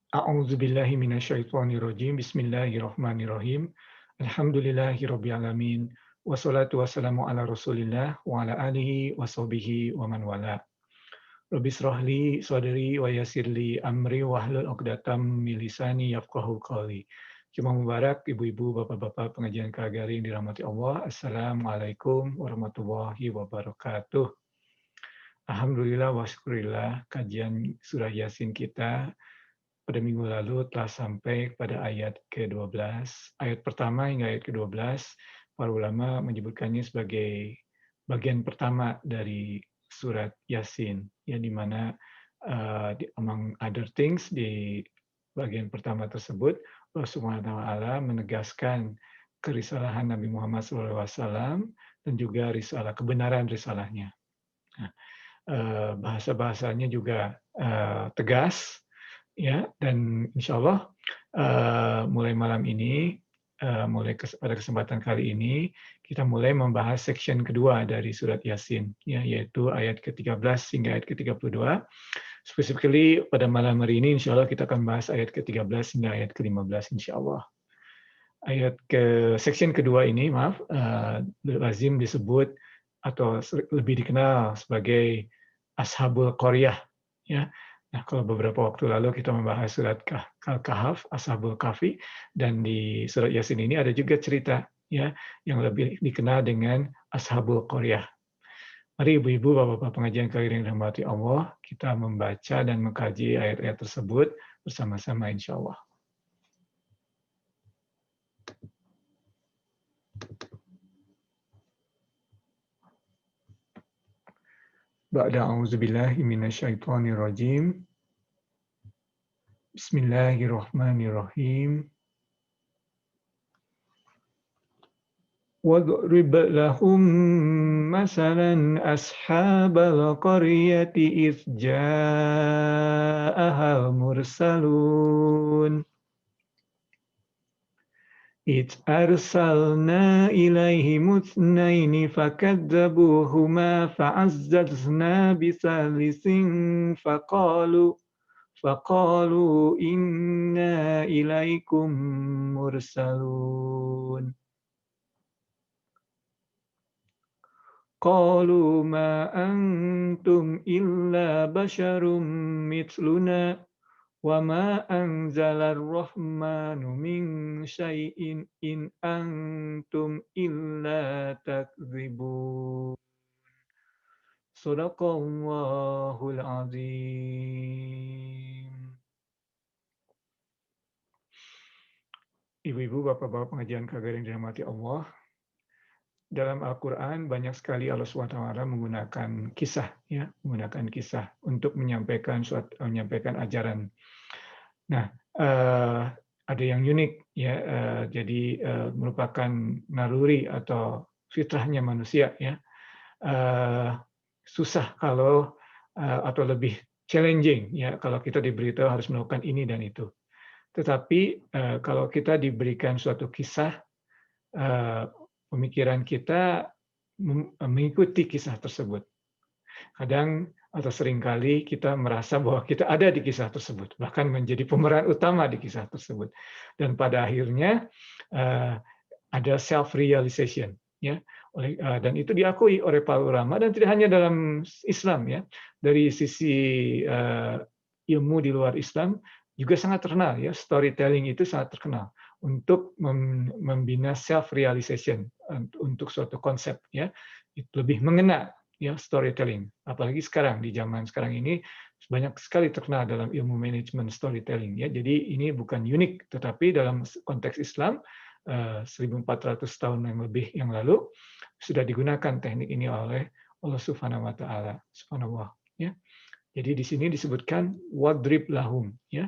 A'udzubillahi minasyaitonirrajim. Bismillahirrahmanirrahim. Alhamdulillahirabbil alamin. Wassalatu wassalamu ala Rasulillah wa ala alihi washabihi wa man wala. Rabbi israh li sadri wa yassir li amri wahlul 'uqdatam min lisani yafqahu qawli. Jumat mubarak ibu-ibu, bapak-bapak pengajian KGRI yang dirahmati Allah. Assalamualaikum warahmatullahi wabarakatuh. Alhamdulillah wa syukurillah, kajian surah Yasin kita pada minggu lalu telah sampai pada ayat ke-12. Ayat pertama hingga ayat ke-12, para ulama menyebutkannya sebagai bagian pertama dari surat Yasin, ya, di mana among other things, di bagian pertama tersebut Allah Subhanahu wa taala menegaskan kerisalahan Nabi Muhammad SAW dan juga kebenaran risalahnya. Nah, bahasa-bahasanya juga tegas, ya, dan insya Allah mulai malam ini, pada kesempatan kali ini, kita mulai membahas section kedua dari surat Yasin, ya, yaitu ayat ke-13 hingga ayat ke-32. Specifically pada malam hari ini, insya Allah kita akan bahas ayat ke-13 hingga ayat ke-15, insya Allah. Section kedua ini, lazim disebut atau lebih dikenal sebagai Ashabul Qaryah, ya. Nah, kalau beberapa waktu lalu kita membahas surat Al-Kahf, Ashabul Kahfi, dan di surat Yasin ini ada juga cerita, ya, yang lebih dikenal dengan Ashabul Qaryah. Mari ibu-ibu, bapak-bapak pengajian KGRI yang dirahmati Allah, kita membaca dan mengkaji ayat-ayat tersebut bersama-sama insya Allah. Ba'da a'udzubillahi minasyaitonirrajim. Bismillahirrahmanirrahim. واضرب لهم مثلا أصحاب القرية إذ جاءها المرسلون إذ أرسلنا إليهم اثنين فكذبوهما فعززنا بثالث فقالوا إنا إليكم مرسلون قالوا ما أنتم إلا بشر مثلنا وما أنزل الرحمن من شيء إن أنتم إلا تكذبون صدق الله العظيم. Ibu-ibu, bapak-bapak pengajian KGRI yang dirahmati Allah, dalam Al-Quran banyak sekali Allah SWT menggunakan kisah, ya, menggunakan kisah untuk menyampaikan ajaran. Nah, ada yang unik, ya, jadi merupakan naluri atau fitrahnya manusia, ya. Susah kalau atau lebih challenging, ya, kalau kita diberitahu harus melakukan ini dan itu. Tetapi kalau kita diberikan suatu kisah, pemikiran kita mengikuti kisah tersebut. Kadang atau seringkali kita merasa bahwa kita ada di kisah tersebut, bahkan menjadi pemeran utama di kisah tersebut. Dan pada akhirnya ada self-realization, ya, dan itu diakui oleh para ulama, dan tidak hanya dalam Islam, ya, dari sisi ilmu di luar Islam juga sangat terkenal, ya, storytelling itu sangat terkenal untuk membina self-realization untuk suatu konsep, ya, itu lebih mengena, ya, storytelling. Apalagi sekarang di zaman sekarang ini banyak sekali terkenal dalam ilmu manajemen storytelling, ya. Jadi ini bukan unik, tetapi dalam konteks Islam 1400 tahun yang lebih yang lalu sudah digunakan teknik ini oleh Allah Subhanahu wa taala. Subhanallah, ya. Jadi di sini disebutkan wadrib lahum, ya.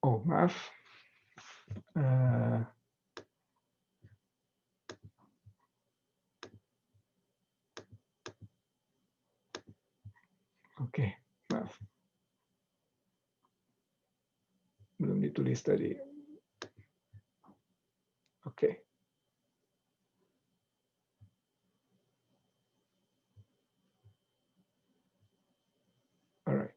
Oh, maaf. Oke, maaf. Belum ditulis tadi. Oke. Alright.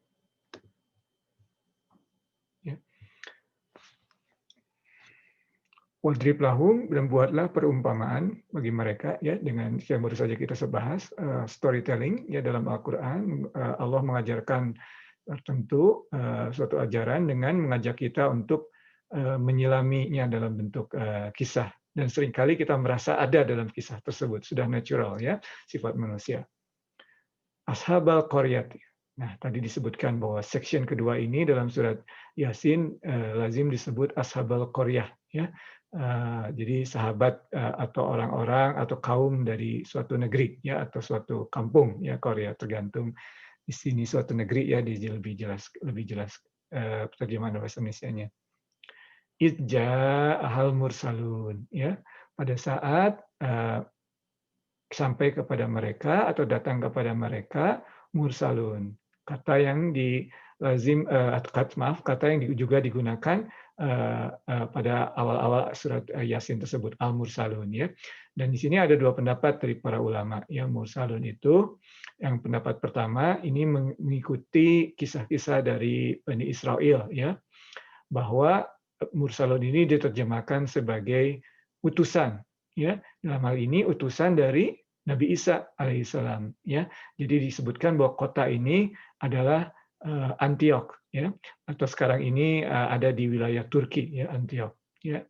Wadrib lahum, dan buatlah perumpamaan bagi mereka ya dengan yang baru saja kita bahas, storytelling ya dalam Al-Qur'an. Allah mengajarkan tertentu suatu ajaran dengan mengajak kita untuk menyelaminya dalam bentuk kisah, dan seringkali kita merasa ada dalam kisah tersebut, sudah natural ya sifat manusia. Ashabal qaryat. Nah, tadi disebutkan bahwa section kedua ini dalam surat Yasin lazim disebut ashabal qaryah ya. Jadi sahabat atau orang-orang atau kaum dari suatu negeri ya, atau suatu kampung ya, Korea tergantung di sini suatu negeri ya, lebih jelas terjemahan bahasa Indonesianya. Idja ahal mursalun ya, pada saat sampai kepada mereka atau datang kepada mereka mursalun, kata yang kata yang juga digunakan pada awal-awal surat Yasin tersebut, al-mursalun ya. Dan di sini ada dua pendapat dari para ulama. Yang mursalun itu, yang pendapat pertama ini mengikuti kisah-kisah dari Bani Israel ya, bahwa mursalun ini diterjemahkan sebagai utusan ya. Dalam hal ini utusan dari Nabi Isa alaihissalam ya. Jadi disebutkan bahwa kota ini adalah Antioch ya, atau sekarang ini ada di wilayah Turki ya, Antioch ya.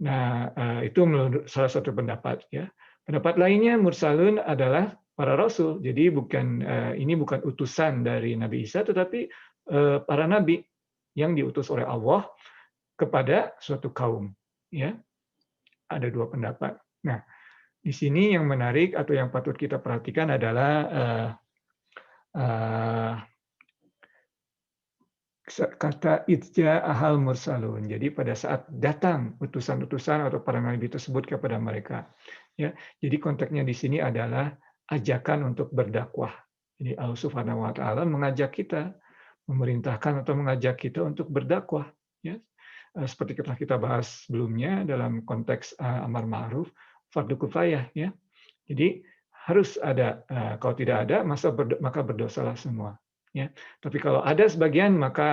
Nah, itu menurut salah satu pendapat ya. Pendapat lainnya mursalun adalah para rasul. Jadi ini bukan utusan dari Nabi Isa, tetapi para nabi yang diutus oleh Allah kepada suatu kaum ya. Ada dua pendapat. Nah, di sini yang menarik atau yang patut kita perhatikan adalah kata idja ahal mursalun. Jadi pada saat datang utusan-utusan atau para nabi tersebut kepada mereka. Ya, jadi konteksnya di sini adalah ajakan untuk berdakwah. Jadi Allah Subhanahu wa taala mengajak kita, memerintahkan atau mengajak kita untuk berdakwah ya. Seperti telah kita bahas sebelumnya dalam konteks amar ma'ruf, fardu kifayah ya. Jadi harus ada, kalau tidak ada maka berdosalah semua ya. Tapi kalau ada sebagian maka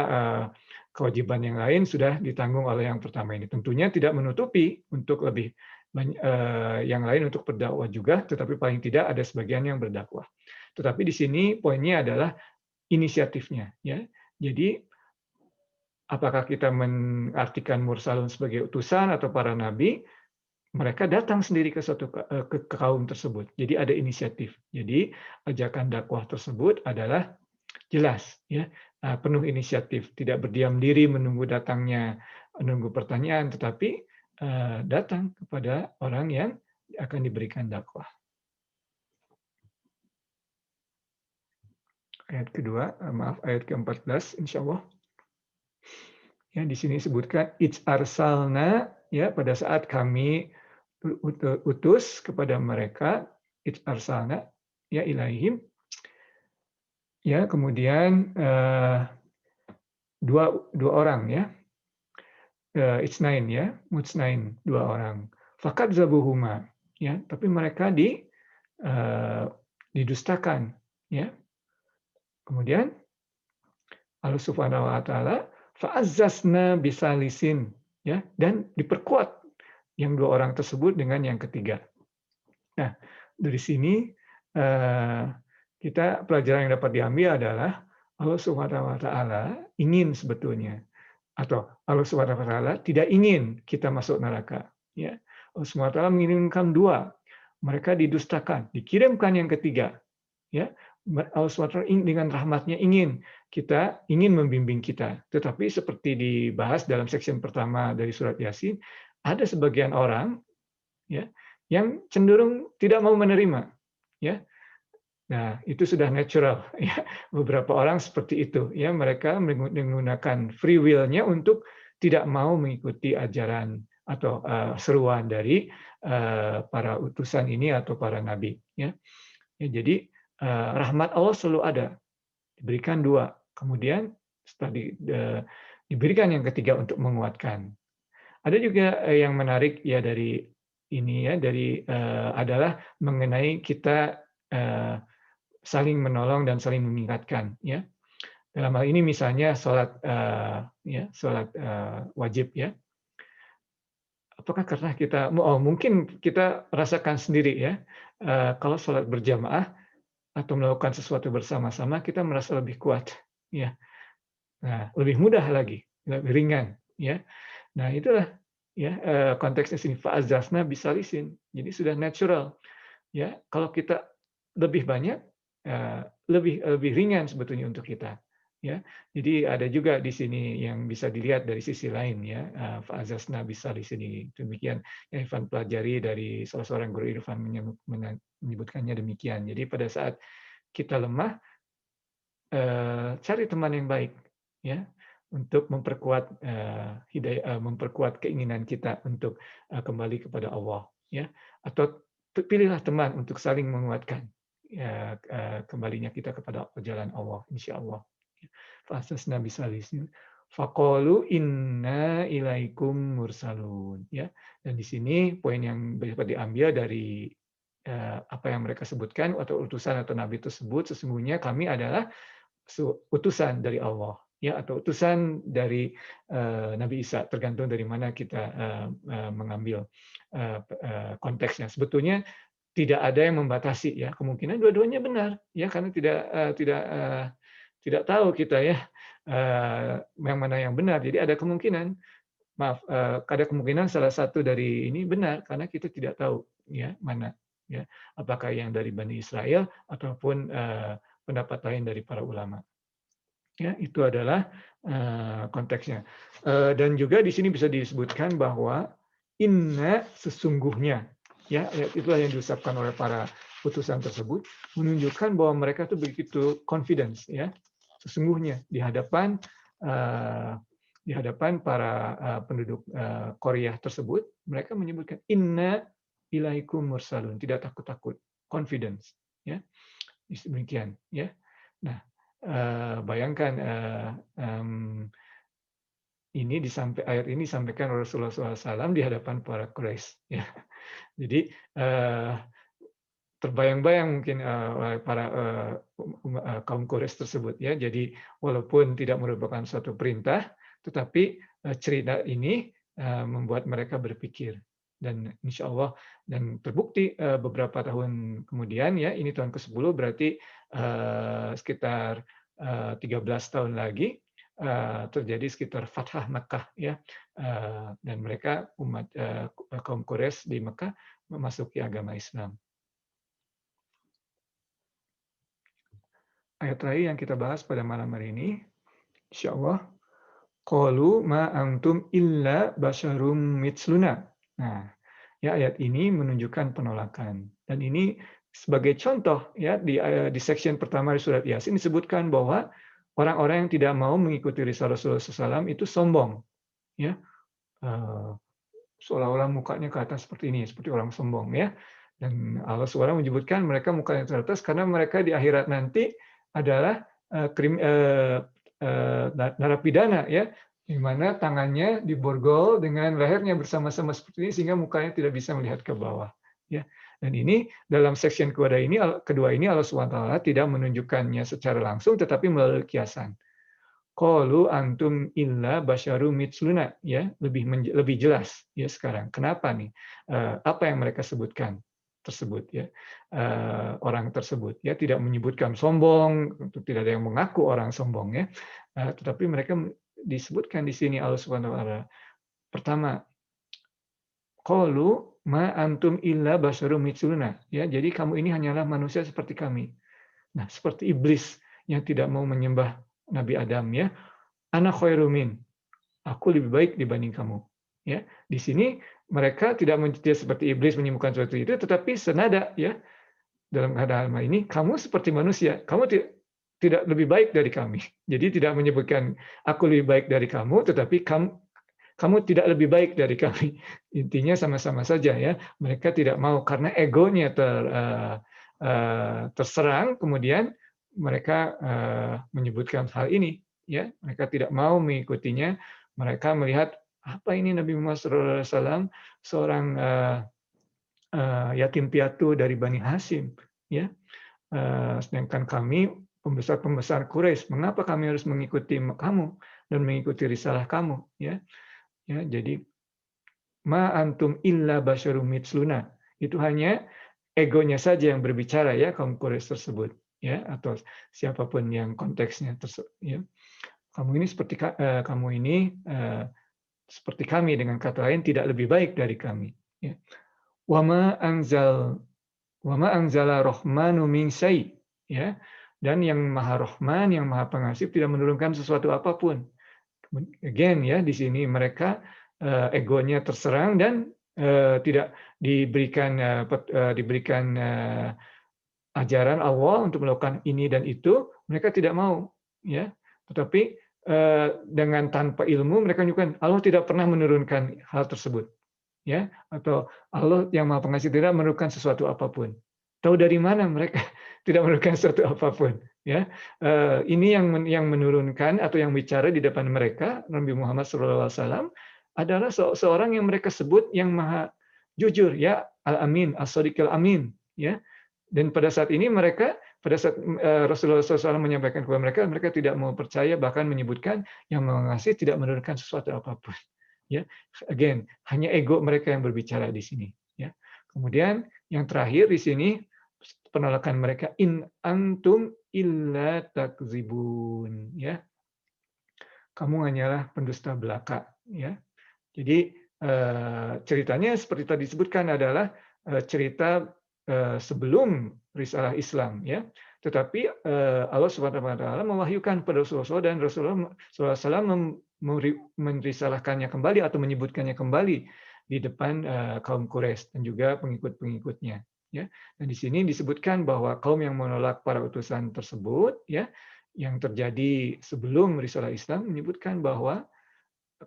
kewajiban yang lain sudah ditanggung oleh yang pertama ini. Tentunya tidak menutupi untuk lebih banyak yang lain untuk berdakwah juga, tetapi paling tidak ada sebagian yang berdakwah. Tetapi di sini poinnya adalah inisiatifnya ya. Jadi apakah kita mengartikan mursalun sebagai utusan atau para nabi? Mereka datang sendiri ke kaum tersebut. Jadi ada inisiatif. Jadi ajakan dakwah tersebut adalah jelas, ya, penuh inisiatif, tidak berdiam diri menunggu pertanyaan, tetapi datang kepada orang yang akan diberikan dakwah. Ayat kedua, ayat ke-14, insya Allah. Ya, di sini disebutkan arsalna ya, pada saat kami utus kepada mereka, arsalna ya ilaihim ya, kemudian dua orang ya, mutsnain dua orang, fakat zabuhuma ya, tapi mereka didustakan ya. Kemudian Allah Subhanahu wa taala fa'azzazna bisalisin ya, dan diperkuat yang dua orang tersebut dengan yang ketiga. Nah, dari sini kita pelajaran yang dapat diambil adalah Allah Subhanahu wa taala ingin sebetulnya, atau Allah Subhanahu wa taala tidak ingin kita masuk neraka ya. Allah Subhanahu wa taala menginginkan dua, mereka didustakan, dikirimkan yang ketiga ya. Allah SWT dengan rahmatnya ingin membimbing kita. Tetapi seperti dibahas dalam section pertama dari surat Yasin, ada sebagian orang ya yang cenderung tidak mau menerima ya. Nah, itu sudah natural ya. Beberapa orang seperti itu ya, mereka menggunakan free will-nya untuk tidak mau mengikuti ajaran atau seruan dari para utusan ini atau para nabi ya. Jadi rahmat Allah selalu ada, diberikan dua, kemudian setelah diberikan yang ketiga untuk menguatkan. Ada juga yang menarik ya dari ini ya, adalah mengenai kita saling menolong dan saling mengingatkan ya. Dalam hal ini misalnya sholat wajib ya. Apakah karena kita mungkin kita rasakan sendiri ya, kalau sholat berjamaah atau melakukan sesuatu bersama-sama kita merasa lebih kuat, ya. Nah, lebih mudah lagi, lebih ringan, ya. Nah, itulah ya, konteksnya sini, fa'azzazna bisalisin. Jadi sudah natural, ya. Kalau kita lebih banyak, lebih lebih ringan sebetulnya untuk kita, ya. Jadi ada juga di sini yang bisa dilihat dari sisi lain ya, fa'azzazna bisalisin ini. Demikian yang Irfan pelajari dari salah seorang guru Irfan menyebutkannya demikian. Jadi pada saat kita lemah, cari teman yang baik, ya, untuk memperkuat, memperkuat keinginan kita untuk, kembali kepada Allah, ya. Atau pilihlah teman untuk saling menguatkan, ya, kembalinya kita kepada jalan Allah, insyaallah. Fastasna bisalisin, faqalu inna ilaikum mursalun, ya. Dan di sini poin yang dapat diambil dari, apa yang mereka sebutkan atau utusan atau nabi tersebut, sesungguhnya kami adalah utusan dari Allah, ya, atau utusan dari Nabi Isa, tergantung dari mana kita mengambil konteksnya. Sebetulnya tidak ada yang membatasi ya, kemungkinan dua-duanya benar ya, karena tidak tahu kita ya yang mana yang benar. Jadi ada kemungkinan, ada kemungkinan salah satu dari ini benar karena kita tidak tahu ya mana ya, apakah yang dari Bani Israel ataupun pendapat lain dari para ulama. Ya, itu adalah konteksnya. Dan juga di sini bisa disebutkan bahwa inna sesungguhnya, ya, itulah yang diucapkan oleh para utusan tersebut menunjukkan bahwa mereka itu begitu confidence, ya, sesungguhnya di hadapan para penduduk Korea tersebut, mereka menyebutkan inna ilaikum mursalun, tidak takut-takut, confidence, ya, demikian, ya. Nah, bayangkan ayat ini disampaikan oleh Rasulullah SAW di hadapan para Quraisy. Ya. Jadi terbayang-bayang mungkin oleh para kaum Quraisy tersebut. Ya. Jadi walaupun tidak merupakan suatu perintah, tetapi cerita ini membuat mereka berpikir. Dan insya Allah dan terbukti beberapa tahun kemudian ya, ini tahun ke-10 berarti sekitar 13 tahun lagi terjadi sekitar Fathah Makkah ya, dan mereka umat kaum Quraisy di Mekah memasuki agama Islam. Ayat terakhir yang kita bahas pada malam hari ini, insya Allah, qalu ma antum illa basyarum mitsluna. Nah, ya, ayat ini menunjukkan penolakan. Dan ini sebagai contoh ya, di section pertama di surat Yasin disebutkan bahwa orang-orang yang tidak mau mengikuti risalah Rasulullah SAW itu sombong, ya, seolah-olah mukanya ke atas seperti ini, seperti orang sombong, ya. Dan Allah SWT menyebutkan mereka mukanya ke atas karena mereka di akhirat nanti adalah narapidana, ya, di mana tangannya diborgol dengan lehernya bersama-sama seperti ini sehingga mukanya tidak bisa melihat ke bawah, ya. Dan ini dalam section kedua ini Allah SWT tidak menunjukkannya secara langsung tetapi melalui kiasan. Qalu antum illa basyarum mitsluna, ya, lebih jelas ya sekarang. Kenapa nih? Apa yang mereka sebutkan tersebut ya, orang tersebut ya tidak menyebutkan sombong, tidak ada yang mengaku orang sombong ya, tetapi mereka disebutkan di sini Allah Subhanahu wa taala. Pertama, qalu ma antum illa basyarum mitsluna, ya, jadi kamu ini hanyalah manusia seperti kami. Nah, seperti iblis yang tidak mau menyembah Nabi Adam ya, ana khairum min, aku lebih baik dibanding kamu. Ya, di sini mereka tidak seperti iblis menyembuhkan sesuatu itu, tetapi senada ya dalam hal ini, kamu seperti manusia, kamu tidak lebih baik dari kami. Jadi tidak menyebutkan aku lebih baik dari kamu, tetapi kamu tidak lebih baik dari kami. Intinya sama-sama saja ya. Mereka tidak mau karena egonya terserang, kemudian mereka menyebutkan hal ini. Ya, mereka tidak mau mengikutinya. Mereka melihat apa ini Nabi Muhammad SAW, seorang yatim piatu dari Bani Hashim. Ya, sedangkan kami pembesar Quraisy, mengapa kami harus mengikuti kamu dan mengikuti risalah kamu? Ya, jadi ma antum illa basyarum mitsluna. Itu hanya egonya saja yang berbicara ya kaum Quraisy tersebut ya atau siapapun yang konteksnya ya. Kamu ini kamu ini seperti kami, dengan kata lain tidak lebih baik dari kami ya. Wama anzal wama anzala rahmanu min syai ya. Dan yang Maha Rahman, yang Maha Pengasih tidak menurunkan sesuatu apapun. Again ya, di sini mereka egonya terserang dan tidak diberikan ajaran Allah untuk melakukan ini dan itu, mereka tidak mau ya. Tetapi dengan tanpa ilmu mereka menyebutkan Allah tidak pernah menurunkan hal tersebut ya, atau Allah yang Maha Pengasih tidak menurunkan sesuatu apapun. Tahu dari mana mereka tidak menurunkan sesuatu apapun ya. Ini yang menurunkan atau yang bicara di depan mereka Nabi Muhammad SAW adalah seorang yang mereka sebut yang maha jujur ya, Al-Amin, As-Shadiqul Amin ya. Dan pada saat ini pada saat Rasulullah SAW menyampaikan kepada mereka, mereka tidak mau percaya, bahkan menyebutkan yang mengasihi tidak menurunkan sesuatu apapun. Ya, again, hanya ego mereka yang berbicara di sini. Ya. Kemudian yang terakhir di sini penolakan mereka, in antum illa takzibun. Ya, kamu hanyalah pendusta belaka. Ya, jadi ceritanya seperti tadi disebutkan adalah cerita sebelum risalah Islam ya. Tetapi Allah Subhanahu wa taala mewahyukan kepada Rasulullah dan Rasulullah SAW merisalahkannya kembali atau menyebutkannya kembali di depan kaum Quraisy dan juga pengikut-pengikutnya ya. Dan di sini disebutkan bahwa kaum yang menolak para utusan tersebut ya, yang terjadi sebelum risalah Islam menyebutkan bahwa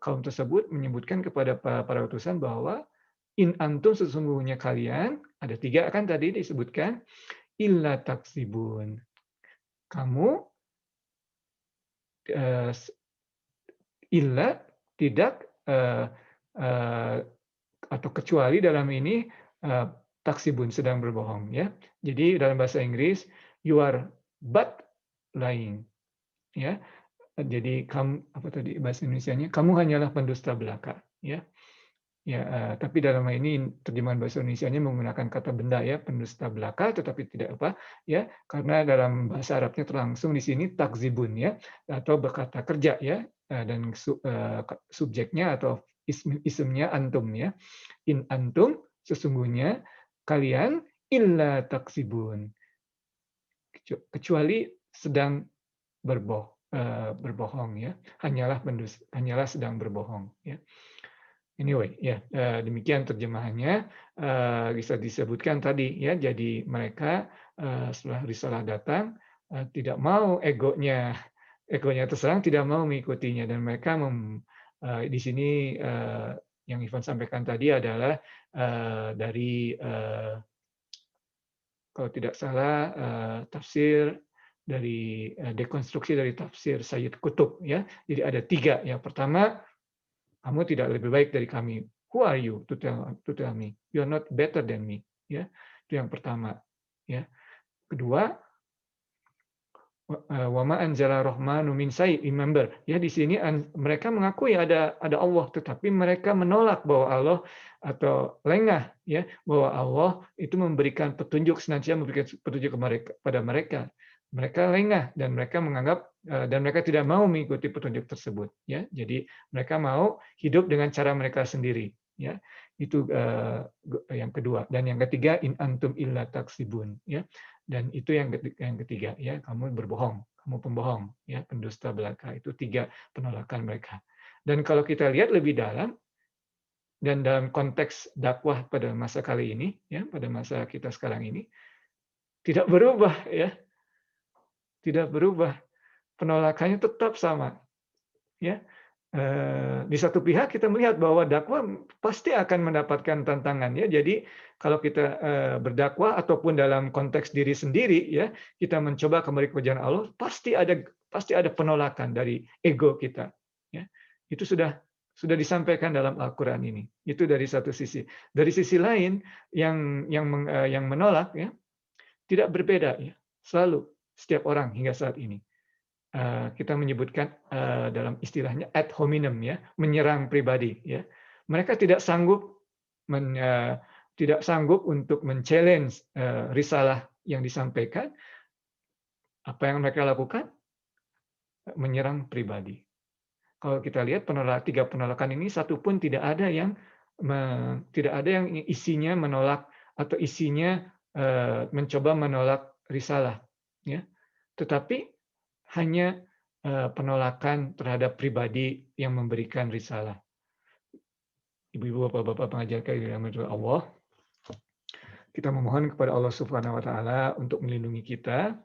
kaum tersebut menyebutkan kepada para utusan bahwa in antum sesungguhnya kalian, ada 3 kan tadi disebutkan, illa taksibun. Kamu illa tidak atau kecuali dalam ini taksibun sedang berbohong ya. Jadi dalam bahasa Inggris you are but lying ya. Jadi kamu apa tadi bahasa Indonesianya? Kamu hanyalah pendusta belaka ya. Ya, tapi dalam hal ini terjemahan bahasa Indonesianya menggunakan kata benda ya, pendusta belaka, tetapi tidak apa ya, karena dalam bahasa Arabnya terlangsung di sini takzibun ya, atau berkata kerja ya, dan subjeknya atau isimnya antum ya. In antum sesungguhnya kalian illa takzibun, kecuali sedang berbohong ya, hanyalah sedang berbohong ya. Anyway, ya demikian terjemahannya. Bisa disebutkan tadi ya. Jadi mereka setelah risalah datang tidak mau egonya terserang, tidak mau mengikutinya dan mereka di sini yang Ivan sampaikan tadi adalah dari kalau tidak salah tafsir dari dekonstruksi dari tafsir Sayyid Qutb ya. Jadi ada 3. Yang pertama, kamu tidak lebih baik dari kami. Who are you to tell me? You are not better than me. Ya, itu yang pertama. Ya, kedua, wama anzala rahmanu min syai'. Remember, ya di sini mereka mengakui ada Allah, tetapi mereka menolak bahwa Allah atau lengah ya bahwa Allah itu memberikan petunjuk, senantiasa memberikan petunjuk kepada mereka. Mereka lengah dan mereka menganggap dan mereka tidak mau mengikuti petunjuk tersebut ya. Jadi mereka mau hidup dengan cara mereka sendiri ya. Itu yang kedua. Dan yang ketiga, in antum illa taksibun ya. Dan itu yang ketiga ya, kamu berbohong, kamu pembohong ya, pendusta belaka. Itu 3 penolakan mereka. Dan kalau kita lihat lebih dalam dan dalam konteks dakwah pada masa kali ini ya, pada masa kita sekarang ini tidak berubah ya. Tidak berubah. Penolakannya tetap sama. Ya. Di satu pihak kita melihat bahwa dakwah pasti akan mendapatkan tantangan ya. Jadi kalau kita berdakwah ataupun dalam konteks diri sendiri ya, kita mencoba kembali ke jalan Allah, pasti ada penolakan dari ego kita. Ya. Itu sudah disampaikan dalam Al-Qur'an ini. Itu dari satu sisi. Dari sisi lain yang menolak ya, tidak berbeda ya. Selalu setiap orang hingga saat ini. Kita menyebutkan dalam istilahnya ad hominem ya, menyerang pribadi ya. Mereka tidak sanggup tidak sanggup untuk men-challenge risalah yang disampaikan, apa yang mereka lakukan? Menyerang pribadi. Kalau kita lihat 3 penolakan ini satu pun tidak ada yang tidak ada yang isinya menolak atau isinya, mencoba menolak risalah, ya. Tetapi hanya, penolakan terhadap pribadi yang memberikan risalah. Ibu-ibu, bapak-bapak pengajar yang dirahmati Allah, kita memohon kepada Allah Subhanahu wa taala untuk melindungi kita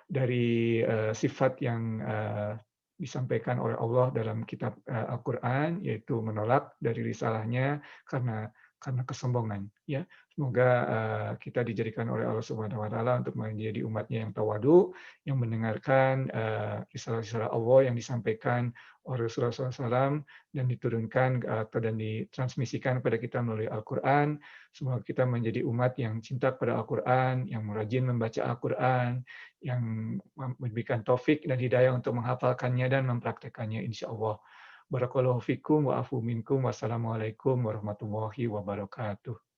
dari, sifat yang, disampaikan oleh Allah dalam kitab, Al-Qur'an, yaitu menolak dari risalahnya karena kesombongan, ya. Semoga, kita dijadikan oleh Allah Subhanahu wa taala untuk menjadi umat-Nya yang tawadu, yang mendengarkan, risalah-risalah Allah yang disampaikan oleh Rasulullah SAW dan diturunkan atau dan ditransmisikan kepada kita melalui Al-Qur'an. Semoga kita menjadi umat yang cinta kepada Al-Qur'an, yang rajin membaca Al-Qur'an, yang memberikan taufik dan hidayah untuk menghafalkannya dan mempraktekannya insyaallah. Barakallahu fikum wa afu minkum. Wassalamualaikum warahmatullahi wabarakatuh.